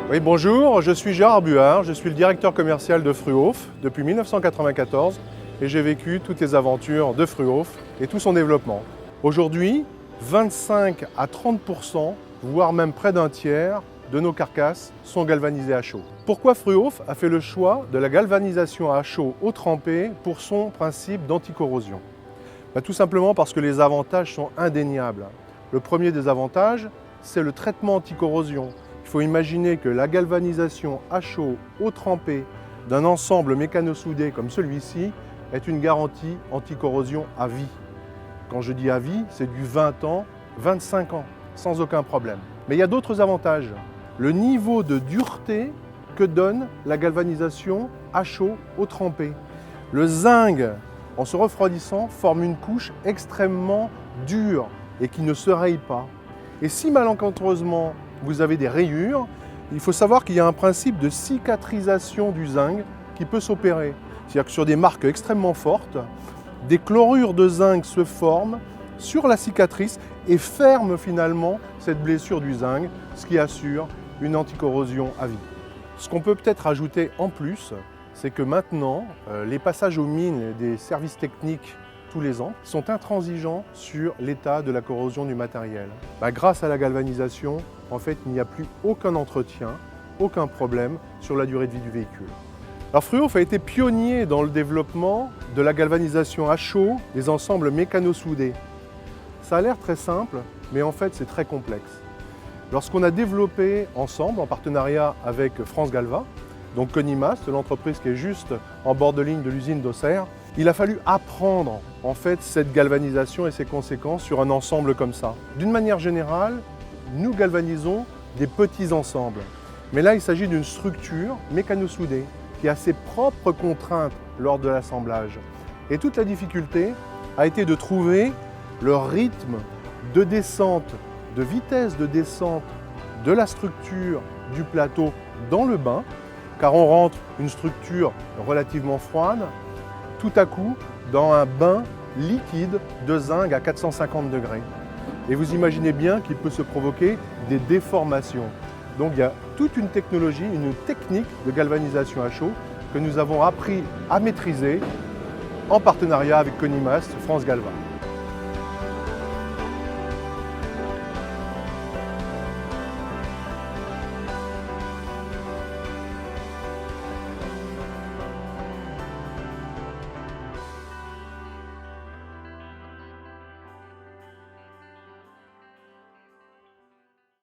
Oui, bonjour, je suis Gérard Buard, je suis le directeur commercial de Fruhof depuis 1994 et j'ai vécu toutes les aventures de Fruhof et tout son développement. Aujourd'hui, 25 à 30%, voire même près d'un tiers de nos carcasses sont galvanisées à chaud. Pourquoi Fruhof a fait le choix de la galvanisation à chaud eau trempée pour son principe d'anticorrosion? Tout simplement parce que les avantages sont indéniables. Le premier des avantages, c'est le traitement anticorrosion. Il faut imaginer que la galvanisation à chaud, eau trempée d'un ensemble mécano-soudé comme celui-ci est une garantie anticorrosion à vie. Quand je dis à vie, c'est du 20 ans, 25 ans, sans aucun problème. Mais il y a d'autres avantages. Le niveau de dureté que donne la galvanisation à chaud, eau trempée. Le zinc, en se refroidissant, forme une couche extrêmement dure et qui ne se raye pas. Et si malencontreusement vous avez des rayures, il faut savoir qu'il y a un principe de cicatrisation du zinc qui peut s'opérer. C'est-à-dire que sur des marques extrêmement fortes, des chlorures de zinc se forment sur la cicatrice et ferment finalement cette blessure du zinc, ce qui assure une anticorrosion à vie. Ce qu'on peut peut-être ajouter en plus, c'est que maintenant, les passages aux mines des services techniques tous les ans sont intransigeants sur l'état de la corrosion du matériel. Grâce à la galvanisation, en fait, il n'y a plus aucun entretien, aucun problème sur la durée de vie du véhicule. Alors Fruhof a été pionnier dans le développement de la galvanisation à chaud des ensembles mécano-soudés. Ça a l'air très simple, mais en fait c'est très complexe. Lorsqu'on a développé ensemble, en partenariat avec France Galva, donc Conimast, l'entreprise qui est juste en bord de ligne de l'usine d'Auxerre, il a fallu apprendre en fait cette galvanisation et ses conséquences sur un ensemble comme ça. D'une manière générale, nous galvanisons des petits ensembles. Mais là, il s'agit d'une structure mécano-soudée qui a ses propres contraintes lors de l'assemblage. Et toute la difficulté a été de trouver le rythme de descente, de vitesse de descente de la structure du plateau dans le bain, car on rentre une structure relativement froide, tout à coup dans un bain liquide de zinc à 450 degrés. Et vous imaginez bien qu'il peut se provoquer des déformations. Donc il y a toute une technologie, une technique de galvanisation à chaud que nous avons appris à maîtriser en partenariat avec Conimast France Galva.